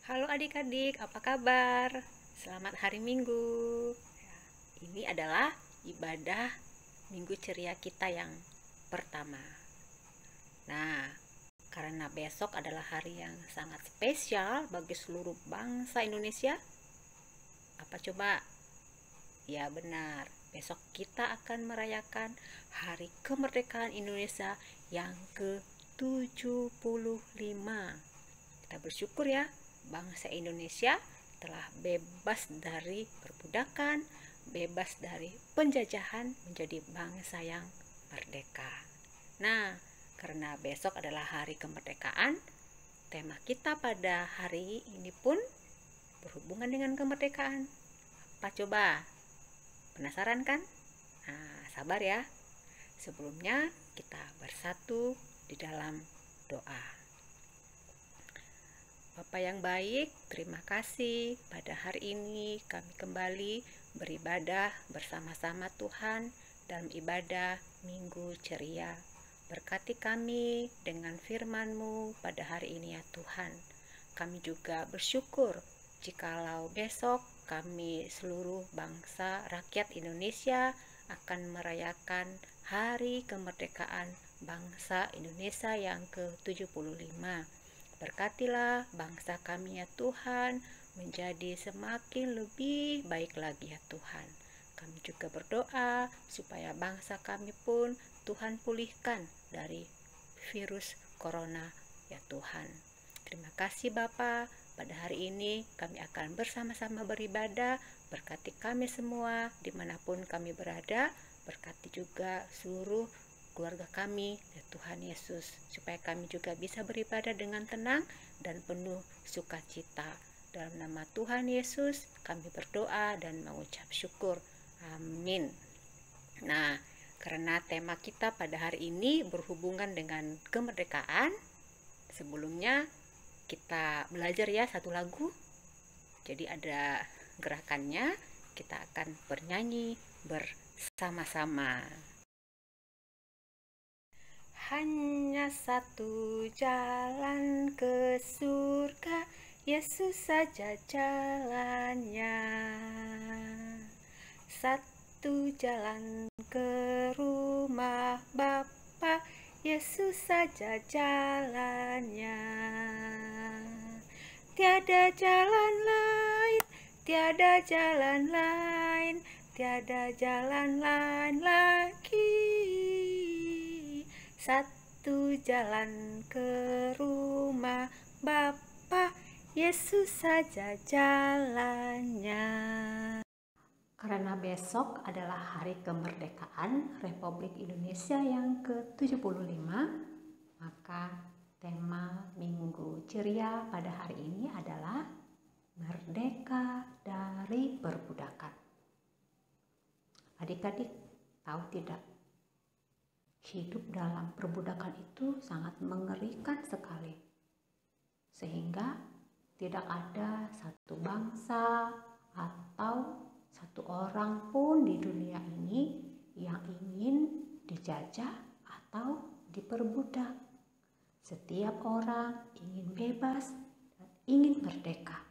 Halo adik-adik, apa kabar? Selamat hari Minggu. Ini adalah ibadah Minggu Ceria kita yang pertama. Nah, karena besok adalah hari yang sangat spesial bagi seluruh bangsa Indonesia, apa coba? Ya benar, besok kita akan merayakan Hari Kemerdekaan Indonesia yang ke-75. Kita bersyukur ya, bangsa Indonesia telah bebas dari perbudakan, bebas dari penjajahan, menjadi bangsa yang merdeka. Nah, karena besok adalah hari kemerdekaan, tema kita pada hari ini pun berhubungan dengan kemerdekaan. Apa coba? Penasaran kan? Nah, sabar ya. Sebelumnya kita bersatu di dalam doa. Bapa yang baik, terima kasih pada hari ini kami kembali beribadah bersama-sama Tuhan dalam ibadah Minggu Ceria. Berkati kami dengan firman-Mu pada hari ini ya Tuhan. Kami juga bersyukur jikalau besok kami seluruh bangsa rakyat Indonesia akan merayakan Hari Kemerdekaan Bangsa Indonesia yang ke-75. Berkatilah bangsa kami ya Tuhan, menjadi semakin lebih baik lagi ya Tuhan. Kami juga berdoa supaya bangsa kami pun Tuhan pulihkan dari virus corona ya Tuhan. Terima kasih Bapa. Pada hari ini kami akan bersama-sama beribadah. Berkati kami semua dimanapun kami berada. Berkati juga seluruh keluarga kami ya Tuhan Yesus, supaya kami juga bisa beribadah dengan tenang dan penuh sukacita. Dalam nama Tuhan Yesus kami berdoa dan mengucap syukur. Amin. Nah, karena tema kita pada hari ini berhubungan dengan kemerdekaan, sebelumnya kita belajar ya satu lagu. Jadi ada gerakannya, kita akan bernyanyi bersama-sama. Hanya satu jalan ke surga, Yesus saja jalannya. Satu jalan ke rumah Bapa, Yesus saja jalannya. Tiada jalan lain, tiada jalan lain, tiada jalan lain lagi. Satu jalan ke rumah Bapa, Yesus saja jalannya. Karena besok adalah hari kemerdekaan Republik Indonesia yang ke-75, maka tema Minggu Ceria pada hari ini adalah Merdeka dari Perbudakan. Adik-adik tahu tidak? Hidup dalam perbudakan itu sangat mengerikan sekali. Sehingga tidak ada satu bangsa atau satu orang pun di dunia ini yang ingin dijajah atau diperbudak. Setiap orang ingin bebas dan ingin merdeka.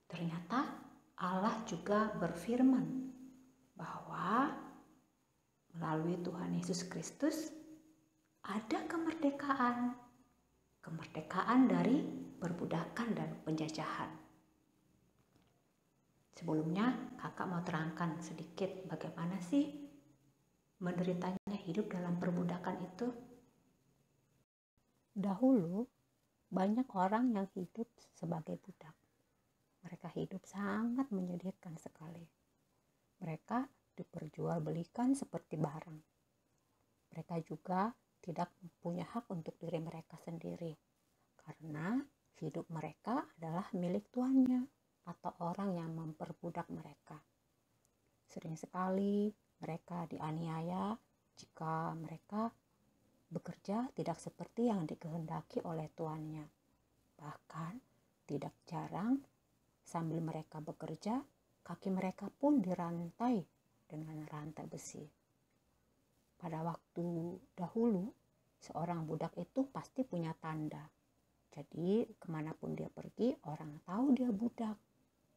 Ternyata Allah juga berfirman bahwa melalui Tuhan Yesus Kristus ada kemerdekaan dari perbudakan dan penjajahan. Sebelumnya kakak mau terangkan sedikit bagaimana sih menderitanya hidup dalam perbudakan itu. Dahulu banyak orang yang hidup sebagai budak. Mereka hidup sangat menyedihkan sekali. Mereka diperjualbelikan seperti barang. Mereka juga tidak punya hak untuk diri mereka sendiri, karena hidup mereka adalah milik tuannya atau orang yang memperbudak mereka. Sering sekali mereka dianiaya jika mereka bekerja tidak seperti yang dikehendaki oleh tuannya. Bahkan tidak jarang sambil mereka bekerja, kaki mereka pun dirantai dengan rantai besi. Pada waktu dahulu, seorang budak itu pasti punya tanda. Jadi kemanapun dia pergi, orang tahu dia budak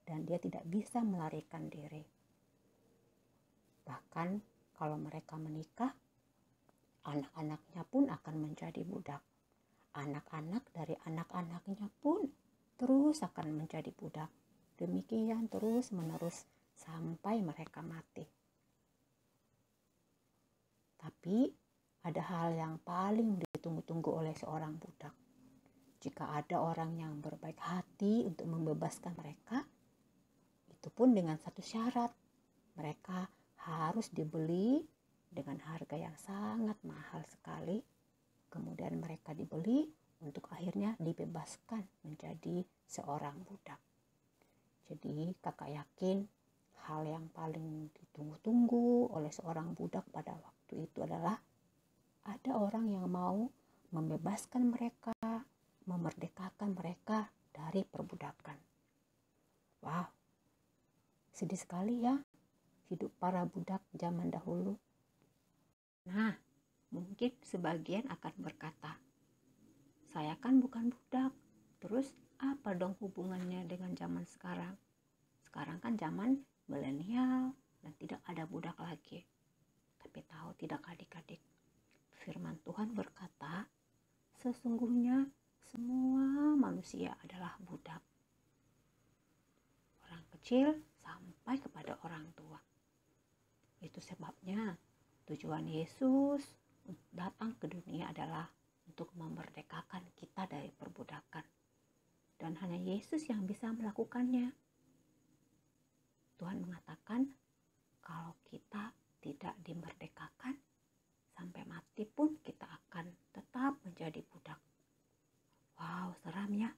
dan dia tidak bisa melarikan diri. Bahkan kalau mereka menikah, anak-anaknya pun akan menjadi budak. Anak-anak dari anak-anaknya pun terus akan menjadi budak. Demikian terus menerus sampai mereka mati. Tapi ada hal yang paling ditunggu-tunggu oleh seorang budak. Jika ada orang yang berbaik hati untuk membebaskan mereka, itu pun dengan satu syarat. Mereka harus dibeli dengan harga yang sangat mahal sekali. Kemudian mereka dibeli untuk akhirnya dibebaskan menjadi seorang budak. Jadi kakak yakin hal yang paling ditunggu-tunggu oleh seorang budak pada waktu itu adalah ada orang yang mau membebaskan mereka, memerdekakan mereka dari perbudakan. Wow, sedih sekali ya hidup para budak zaman dahulu. Nah, mungkin sebagian akan berkata, saya kan bukan budak, terus apa dong hubungannya dengan zaman sekarang? Sekarang kan zaman milenial dan tidak ada budak lagi. Tapi tahu tidak adik-adik, firman Tuhan berkata, sesungguhnya semua manusia adalah budak. Orang kecil sampai kepada orang tua. Itu sebabnya tujuan Yesus datang ke dunia adalah untuk memerdekakan kita dari perbudakan. Dan hanya Yesus yang bisa melakukannya. Tuhan mengatakan kalau kita tidak dimerdekakan, sampai mati pun kita akan tetap menjadi budak. Wow, seram ya.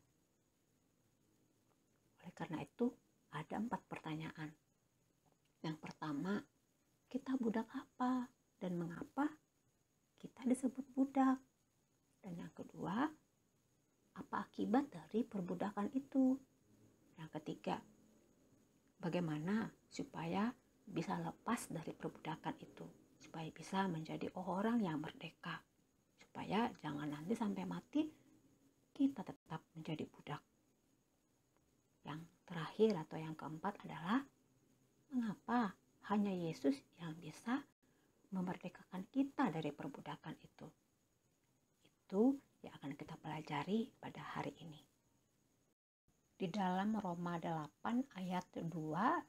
Oleh karena itu, ada 4 pertanyaan. Yang pertama, kita budak apa dan mengapa kita disebut budak? Dan yang kedua, apa akibat dari perbudakan itu? Yang ketiga, bagaimana supaya bisa lepas dari perbudakan itu? Supaya bisa menjadi orang yang merdeka. Supaya jangan nanti sampai mati kita tetap menjadi budak. Yang terakhir atau yang keempat adalah mengapa hanya Yesus yang bisa memerdekakan kita dari perbudakan itu. Itu yang akan kita pelajari pada hari ini. Di dalam Roma 8 ayat 2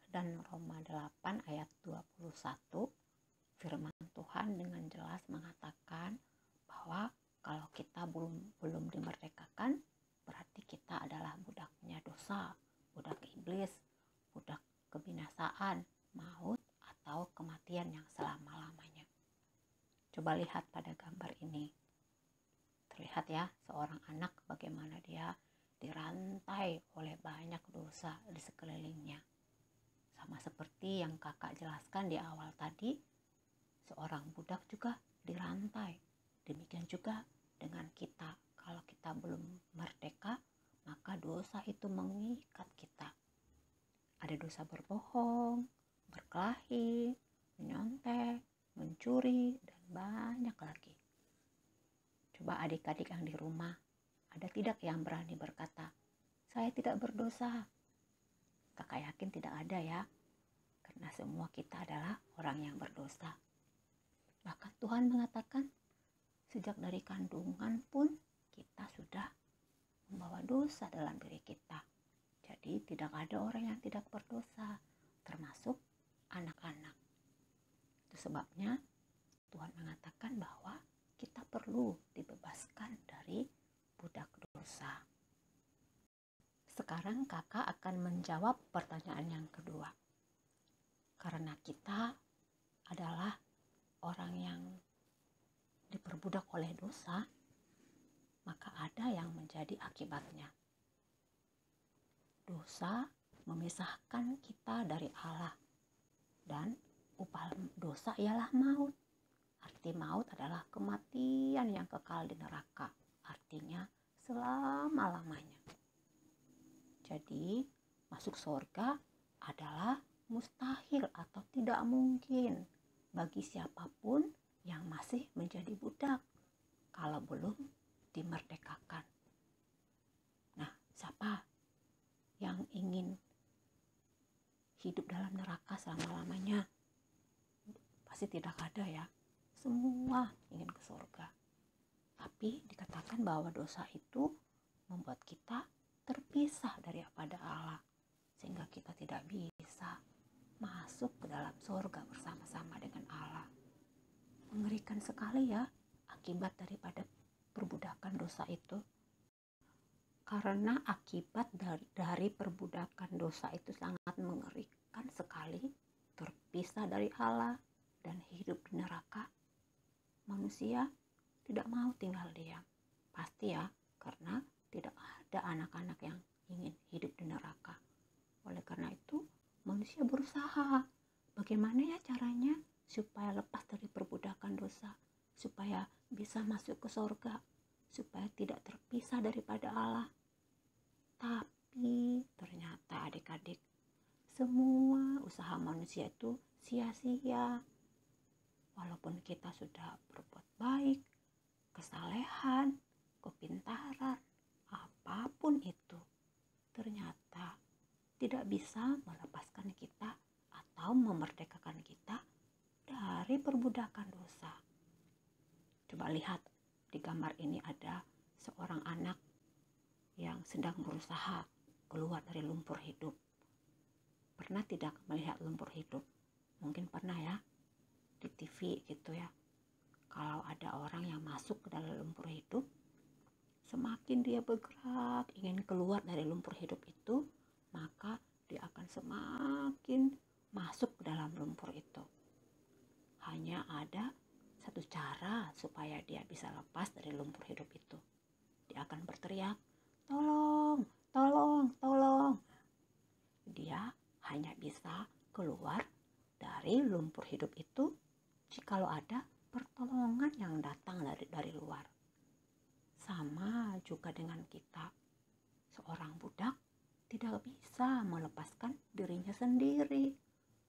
dan Roma 8 ayat 21, firman Tuhan dengan jelas mengatakan bahwa kalau kita belum dimerdekakan, berarti kita adalah budaknya dosa, budak iblis, budak kebinasaan, maut, atau kematian yang selama-lamanya. Coba lihat pada gambar ini. Terlihat ya, seorang anak bagaimana dia dirantai oleh banyak dosa di sekelilingnya. Sama seperti yang kakak jelaskan di awal tadi, seorang budak juga dirantai. Demikian juga dengan kita. Kalau kita belum merdeka, maka dosa itu mengikat kita. Ada dosa berbohong, berkelahi, menyontek, mencuri, dan banyak lagi. Coba adik-adik yang di rumah, ada tidak yang berani berkata, saya tidak berdosa? Kakak yakin tidak ada ya, karena semua kita adalah orang yang berdosa. Bahkan Tuhan mengatakan, sejak dari kandungan pun kita sudah membawa dosa dalam diri kita. Jadi tidak ada orang yang tidak berdosa, termasuk anak-anak. Itu sebabnya Tuhan mengatakan bahwa kita perlu dibebaskan dari budak dosa. Sekarang kakak akan menjawab pertanyaan yang kedua. Karena kita adalah orang yang diperbudak oleh dosa, maka ada yang menjadi akibatnya. Dosa memisahkan kita dari Allah, dan upah dosa ialah maut. Arti maut adalah kematian yang kekal di neraka, artinya selama-lamanya. Jadi masuk surga adalah mustahil atau tidak mungkin bagi siapapun yang masih menjadi budak kalau belum dimerdekakan. selama-lamanya? Pasti tidak ada ya. Semua ingin ke surga. Tapi dikatakan bahwa dosa itu membuat kita terpisah daripada Allah, sehingga kita tidak bisa masuk ke dalam surga bersama-sama dengan Allah. Mengerikan sekali ya akibat daripada perbudakan dosa itu. Karena akibat dari perbudakan dosa itu sangat mengerikan sekali, terpisah dari Allah dan hidup di neraka. Manusia tidak mau tinggal diam. Pasti ya, karena tidak ada anak-anak yang ingin hidup di neraka. Oleh karena itu, manusia berusaha. Bagaimana ya caranya supaya lepas dari perbudakan dosa, supaya bisa masuk ke surga, supaya tidak terpisah daripada Allah. Tapi ternyata adik-adik, semua usaha manusia itu sia-sia. Walaupun kita sudah berbuat baik, kesalehan, kepintaran, apapun itu, ternyata tidak bisa melepaskan kita atau memerdekakan kita dari perbudakan dosa. Coba lihat, di gambar ini ada seorang anak yang sedang berusaha keluar dari lumpur hidup. Pernah tidak melihat lumpur hidup? Mungkin pernah ya, di TV gitu ya. Kalau ada orang yang masuk ke dalam lumpur hidup, semakin dia bergerak ingin keluar dari lumpur hidup itu, maka dia akan semakin masuk ke dalam lumpur itu. Hanya ada satu cara supaya dia bisa lepas dari lumpur hidup itu. Dia akan berteriak, "Tolong, tolong, tolong." Dia hanya bisa keluar dari lumpur hidup itu jikalau ada pertolongan yang datang dari luar. Sama juga dengan kita. Seorang budak tidak bisa melepaskan dirinya sendiri.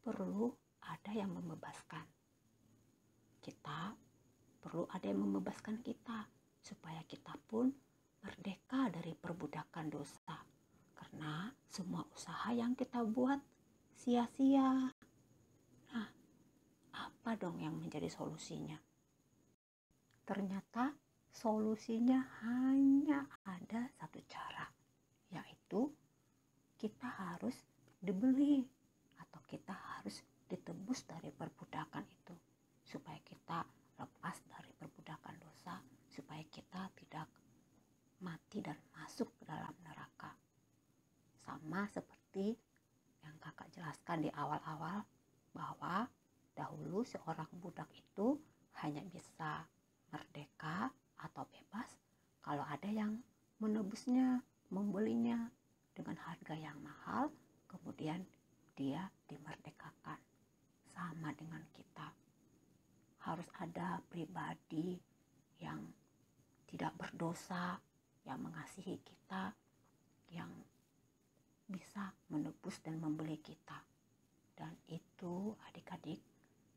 Perlu ada yang membebaskan. Kita perlu ada yang membebaskan kita supaya kita pun merdeka dari perbudakan dosa. Karena semua usaha yang kita buat sia-sia. Nah, apa dong yang menjadi solusinya? Ternyata solusinya hanya ada satu cara, yaitu kita harus dibeli atau kita harus ditebus dari perbudakan itu, supaya kita lepas dari perbudakan dosa, supaya kita tidak mati dan masuk ke dalam neraka. Sama seperti yang kakak jelaskan di awal-awal, bahwa dahulu seorang budak itu hanya bisa merdeka atau bebas kalau ada yang menebusnya, membelinya dengan harga yang mahal, kemudian dia dimerdekakan. Sama dengan kita, harus ada pribadi yang tidak berdosa, yang mengasihi kita, yang bisa menebus dan membeli kita. Dan itu adik-adik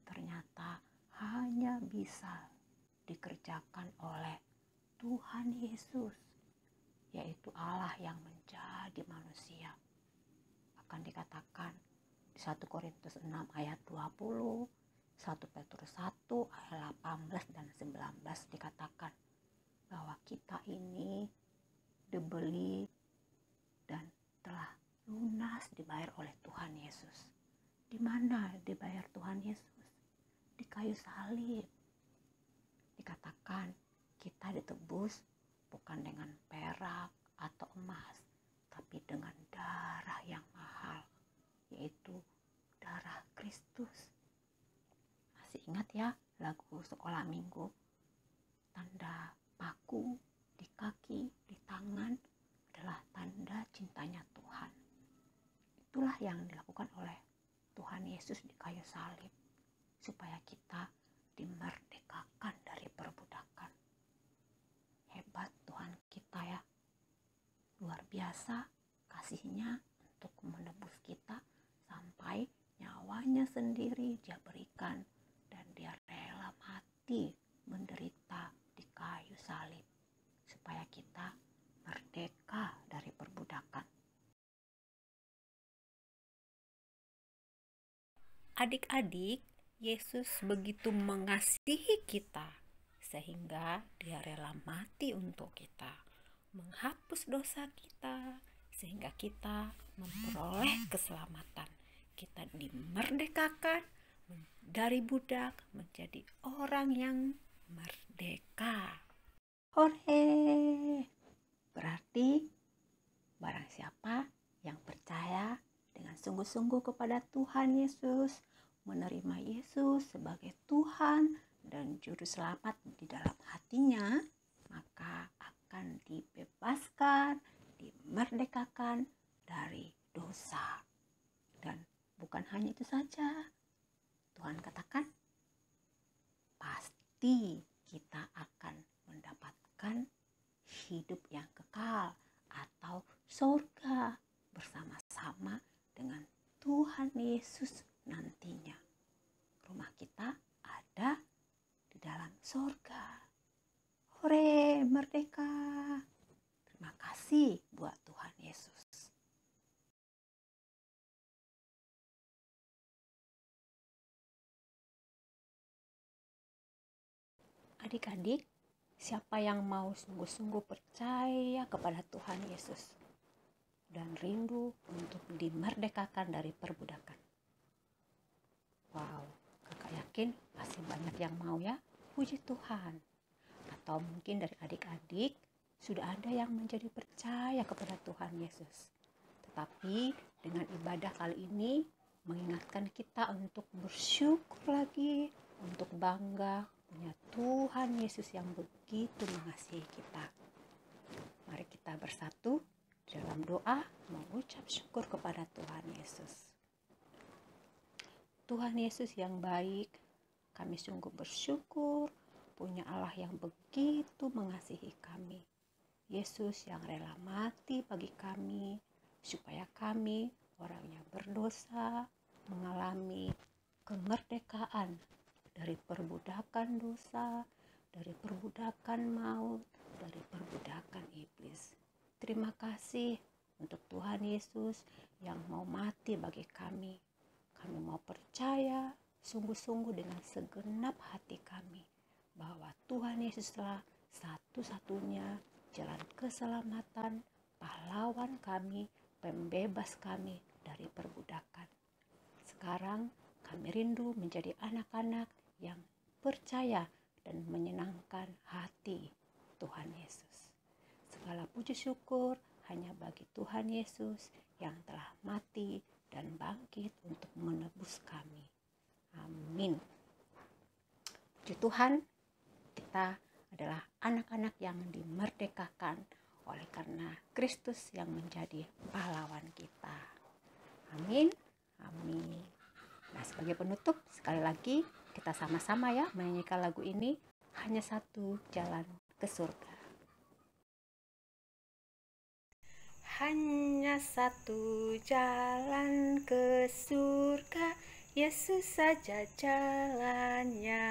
ternyata hanya bisa dikerjakan oleh Tuhan Yesus, yaitu Allah yang menjadi manusia. Akan dikatakan di 1 Korintus 6 ayat 20, 1 Petrus 1 ayat 18 dan 19 dikatakan bahwa kita ini dibeli dan telah lunas dibayar oleh Tuhan Yesus. Di mana dibayar Tuhan Yesus? Di kayu salib. Dikatakan kita ditebus bukan dengan perak atau emas, tapi dengan darah yang mahal, yaitu darah Kristus. Masih ingat ya lagu sekolah minggu? Tanda paku di kaki, di tangan adalah tanda cintanya Tuhan. Itulah yang dilakukan oleh Tuhan Yesus di kayu salib, supaya kita dimerdekakan dari perbudakan. Hebat Tuhan kita ya, luar biasa kasihnya untuk menebus kita, sampai nyawanya sendiri dia berikan, dan dia rela mati menderita di kayu salib supaya kita merdeka dari perbudakan. Adik-adik, Yesus begitu mengasihi kita sehingga Dia rela mati untuk kita, menghapus dosa kita sehingga kita memperoleh keselamatan. Kita dimerdekakan dari budak menjadi orang yang merdeka. Hore! Berarti barang siapa yang percaya dengan sungguh-sungguh kepada Tuhan Yesus, menerima Yesus sebagai Tuhan dan Juru Selamat di dalam hatinya, maka akan dibebaskan, dimerdekakan dari dosa. Dan bukan hanya itu saja, Tuhan katakan, pasti kita akan mendapatkan hidup yang kekal atau surga bersama-sama dengan Tuhan Yesus nantinya. Rumah kita ada di dalam surga. Hore, merdeka! Terima kasih buat Tuhan Yesus. Adik-adik, siapa yang mau sungguh-sungguh percaya kepada Tuhan Yesus dan rindu untuk dimerdekakan dari perbudakan? Wow, kakak yakin pasti banyak yang mau ya. Puji Tuhan. Atau mungkin dari adik-adik sudah ada yang menjadi percaya kepada Tuhan Yesus. Tetapi dengan ibadah kali ini mengingatkan kita untuk bersyukur lagi, untuk bangga punya Tuhan Yesus yang begitu mengasihi kita. Mari kita bersatu dalam doa mengucap syukur kepada Tuhan Yesus. Tuhan Yesus yang baik, kami sungguh bersyukur punya Allah yang begitu mengasihi kami. Yesus yang rela mati bagi kami, supaya kami orang yang berdosa mengalami kemerdekaan dari perbudakan dosa, dari perbudakan maut, dari perbudakan iblis. Terima kasih untuk Tuhan Yesus yang mau mati bagi kami. Kami mau percaya sungguh-sungguh dengan segenap hati kami bahwa Tuhan Yesuslah satu-satunya jalan keselamatan, pahlawan kami, pembebas kami dari perbudakan. Sekarang kami rindu menjadi anak-anak yang percaya dan menyenangkan hati Tuhan Yesus. Segala puji syukur hanya bagi Tuhan Yesus yang telah mati dan bangkit untuk menebus kami. Amin. Puji Tuhan, kita adalah anak-anak yang dimerdekakan oleh karena Kristus yang menjadi pahlawan kita. Amin. Amin. Nah, sebagai penutup, sekali lagi kita sama-sama ya menyanyikan lagu ini, Hanya Satu Jalan ke Surga. Hanya satu jalan ke surga, Yesus saja jalannya.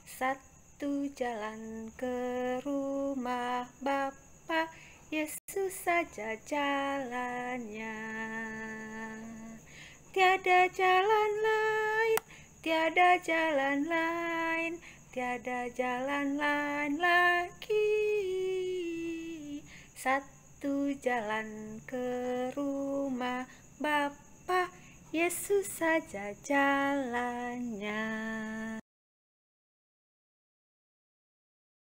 Satu jalan ke rumah Bapa, Yesus saja jalannya. Tiada jalan lain, tiada jalan lain, tiada jalan lain lagi. Satu jalan ke rumah Bapa, Yesus saja jalannya.